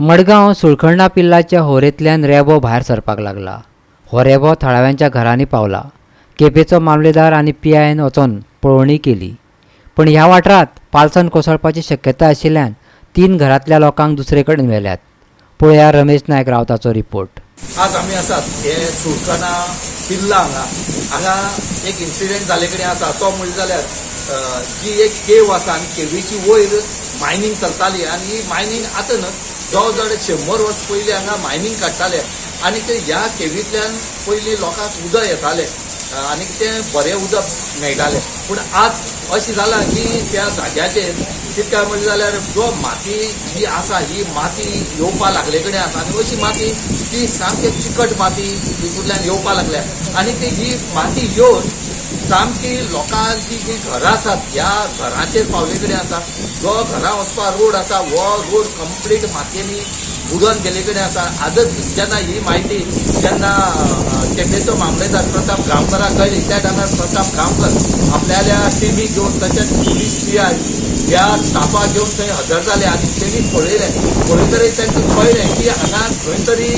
मडगांव सुळखंडा पिल्लाच्या होरेंतल्यान रेबो भायर सरपाक लागला. हो रेबो थळाव्यांच्या घरांनी पावला. केपेचो मामलेदार आनी PIन वचून पळोवणी केली, पण ह्या वाठारांत पालसाण कोसळपाची शक्यताय आशिल्ल्यान 3 घरांतल्या लोकांक दुसरे कडेन व्हेल्यात. पळोवया रमेश नायक रावताचो रिपोर्ट. आज आमी आसात हे सुळखंडा पिल्ला हांगा एक इन्सिडेंट जाले कडेन आसा. तो म्हणले जाल्यार जी एक केव आसा आनी केवीची वयर मायनींग चलताली आनी ही मायनींग आतां न्हय जवळ जवळ 100 वर्स पयलीं हांगा मायनींग काडटाले आनी ते ह्या केवींतल्यान पयलीं लोकांक उदक येतालें आनी तें बरें उदक मेळटालें. पूण आज अशें जालां की त्या जाग्याचेर कितें म्हणलें जाल्यार जो माती जी आसा ही माती येवपा लागले कडेन आसा आनी अशी माती ती सामकी चिकट माती तितूंतल्यान येवपा लागल्या आनी ती ही माती येवन सामकी लोकांची जी घरां आसात ह्या घरांचेर पावले कडेन आसा. जो घरां वचपा रोड आसा हो रोड कंप्लीट मातयेनी बुडोवन गेले कडेन आसा. आजच जेन्ना ही म्हायती जेन्ना केपेचो मामलेदार प्रताप गांवकाराक कळ्ळी त्या टायमार प्रताप गांवकर आपल्याल्या टिमी घेवन तशेंच पुलीस PI ह्या स्टाफाक घेवन थंय हजर जाले आनी तेणी पळयतरी तांकां कळ्ळें की हांगा खंय तरी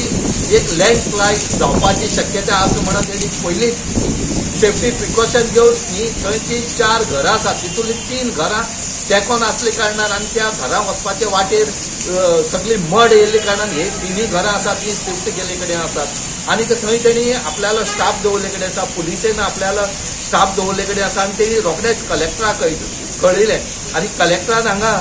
एक लँडस्लायड जावपाची शक्यताय आसा म्हणून तेणी पयलींच सेफ्टी प्रिकॉशन घेवन ही थंयची 4 घरां आसात तितूंतली 3 घरां तेंकोन आसले कारणान आनी त्या घरां वचपाच्या वाटेर सगळी मड येयल्ले कारणान हे 3 घरां आसात ती शिफ्ट केले कडेन आसात आनी थंय तेणी आपल्यालो स्टाफ दवरले कडेन आसा. पुलिसेन आपल्यालो स्टाफ दवरले कडेन आसा आनी तेणी रोखडेच कलेक्टराक कळयलें आनी कलेक्टरान हांगा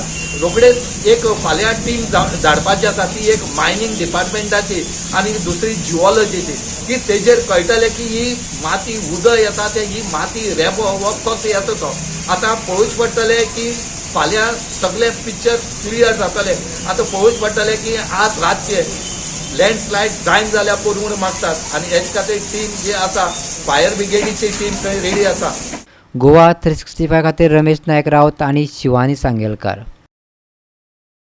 रोखडेच एक फाल्यां टीम धाडपाची आसा ती एक मायनींग डिपार्टमेंटाची आनी दुसरी जिओलॉजीची की तेजेर कळटलें की ही माती उदक येता ते ही माती रेबो हो कसो येता तो. आतां पळोवच पडटलें की फाल्यां सगळे पिक्चर क्लियर जातलें. आतां पळोवच पडटलें की आज रातचे लँडस्लायड जायन जाल्यार पळोवंक मागतात आनी हेचे खातीर टीम जी आसा फायर ब्रिगेडीची टीम थंय रेडी आसा. गोवा 365 खातीर रमेश नायक रावत आनी शिवानी सांगेलकार.